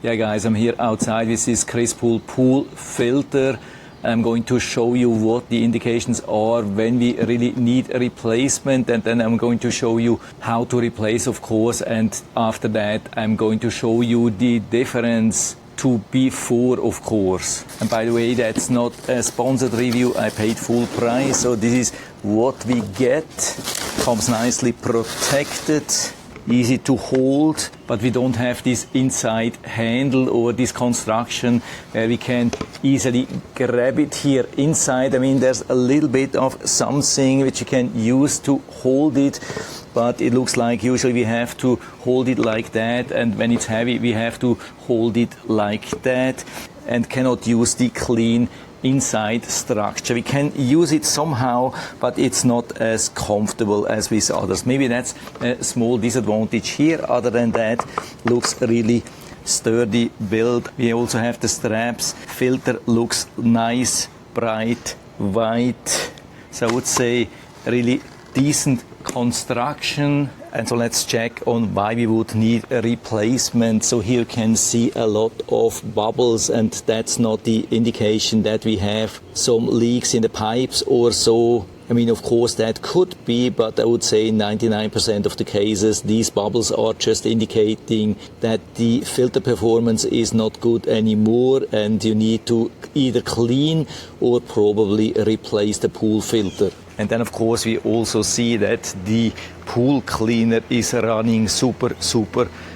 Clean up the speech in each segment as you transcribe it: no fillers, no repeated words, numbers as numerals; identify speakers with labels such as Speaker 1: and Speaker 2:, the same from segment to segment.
Speaker 1: Yeah guys, I'm here outside with this Cryspool pool filter. I'm going to show you what the indications are when we really need a replacement, and then I'm going to show you how to replace, of course, and after that I'm going to show you the difference to before, of course. And by the way, that's not a sponsored review, I paid full price, so this is what we get. Comes nicely protected, easy to hold, but we don't have this inside handle or this construction where we can easily grab it here inside. I mean, there's a little bit of something which you can use to hold it, but it looks like usually we have to hold it like that, and when it's heavy we have to hold it like that and cannot use the clean inside structure. We can use it somehow, but it's not as comfortable as with others. Maybe that's a small disadvantage here. Other than that, looks really sturdy build. We also have the straps. Filter looks nice, bright, white. So I would say really decent construction. And so let's check on why we would need a replacement. So here you can see a lot of bubbles, and that's not the indication that we have some leaks in the pipes or so. I mean, of course that could be, but I would say 99% of the cases these bubbles are just indicating that the filter performance is not good anymore and you need to either clean or probably replace the pool filter. And then of course we also see that the pool cleaner is running super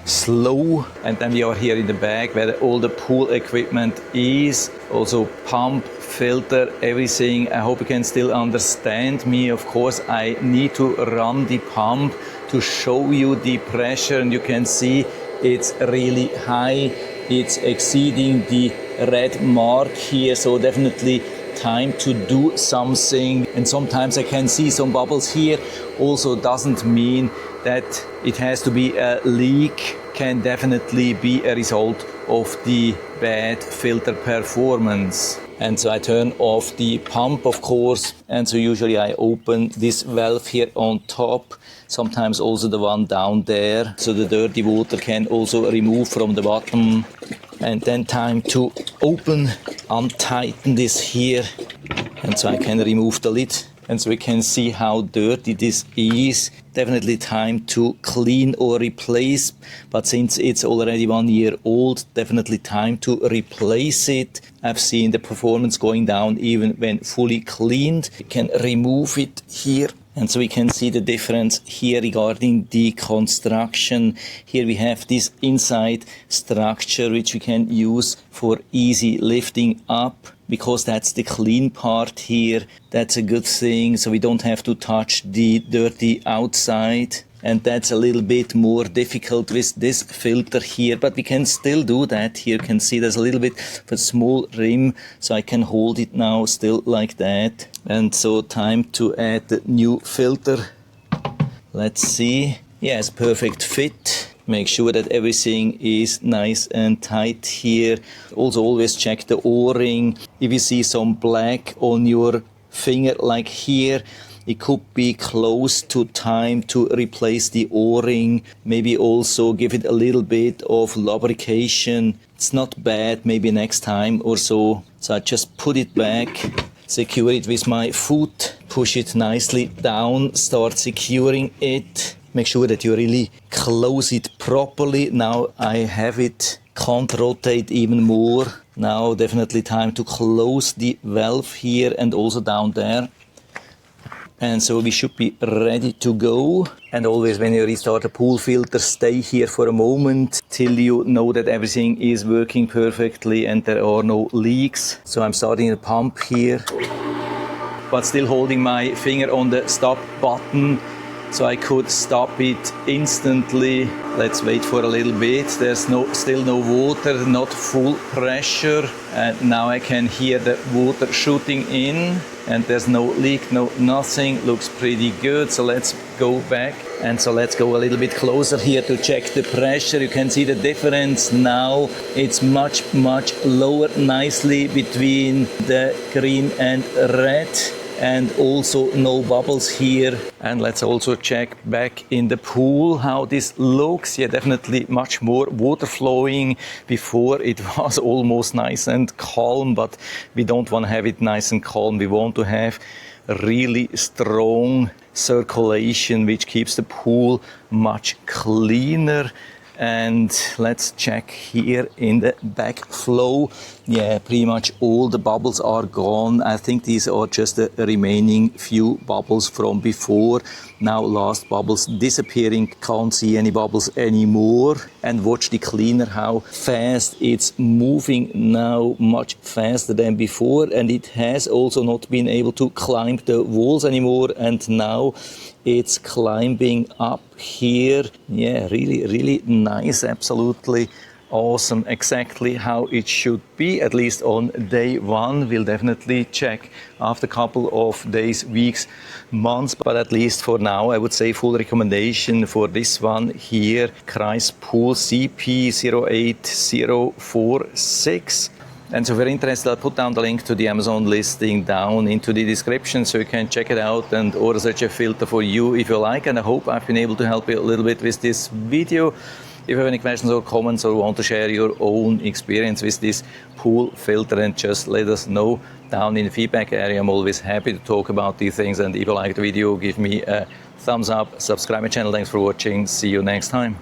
Speaker 1: slow. And then we are here in the back where all the pool equipment is, also pump, filter, everything. I hope you can still understand me. Of course I need to run the pump to show you the pressure, and you can see it's really high. It's exceeding the red mark here, so definitely time to do something. And sometimes I can see some bubbles here. Also doesn't mean that it has to be a leak, can definitely be a result of the bad filter performance. And so I turn off the pump, of course, and so usually I open this valve here on top, sometimes also the one down there, so the dirty water can also remove from the bottom. And then time to open, untighten this here, and so I can remove the lid. And so we can see how dirty this is. Definitely time to clean or replace, but since it's already 1 year old, definitely time to replace it. I've seen the performance going down even when fully cleaned. We can remove it here. And so we can see the difference here regarding the construction. Here we have this inside structure which we can use for easy lifting up, because that's the clean part here. That's a good thing, so we don't have to touch the dirty outside. And that's a little bit more difficult with this filter here, but we can still do that. Here you can see there's a little bit of a small rim, so I can hold it now still like that. And so time to add the new filter. Let's see. Yes, perfect fit. Make sure that everything is nice and tight here. Also always check the O-ring. If you see some black on your finger like here, it could be close to time to replace the O-ring. Maybe also give it a little bit of lubrication. It's not bad, maybe next time or so. So I just put it back, secure it with my foot, push it nicely down, start securing it. Make sure that you really close it properly. Now I have it, can't rotate even more. Now definitely time to close the valve here and also down there. And so we should be ready to go. And always when you restart a pool filter, stay here for a moment till you know that everything is working perfectly and there are no leaks. So I'm starting the pump here, but still holding my finger on the stop button, so I could stop it instantly. Let's wait for a little bit. There's still no water, not full pressure. And now I can hear the water shooting in, and there's no leak, no nothing. Looks pretty good. So let's go back. And so let's go a little bit closer here to check the pressure. You can see the difference now. It's much lower nicely between the green and red. and also no bubbles here. And let's also check back in the pool how this looks. Yeah, definitely much more water flowing. Before it was almost nice and calm, but we don't want to have it nice and calm. We want to have really strong circulation, which keeps the pool much cleaner. And let's check here in the backflow. Yeah, pretty much all the bubbles are gone. I think these are just the remaining few bubbles from before. Now last bubbles disappearing, can't see any bubbles anymore. And watch the cleaner, how fast it's moving now, much faster than before. And it has also not been able to climb the walls anymore. And now it's climbing up here. Yeah, really nice, absolutely awesome, exactly how it should be, at least on day one. We'll definitely check after a couple of days, weeks, months, but at least for now, I would say full recommendation for this one here, Cryspool CP08046. And so if you're interested, I'll put down the link to the Amazon listing down into the description so you can check it out and order such a filter for you if you like. And I hope I've been able to help you a little bit with this video. If you have any questions or comments or want to share your own experience with this pool filter, and just let us know down in the feedback area. I'm always happy to talk about these things. And if you like the video, give me a thumbs up, subscribe my channel. Thanks for watching. See you next time.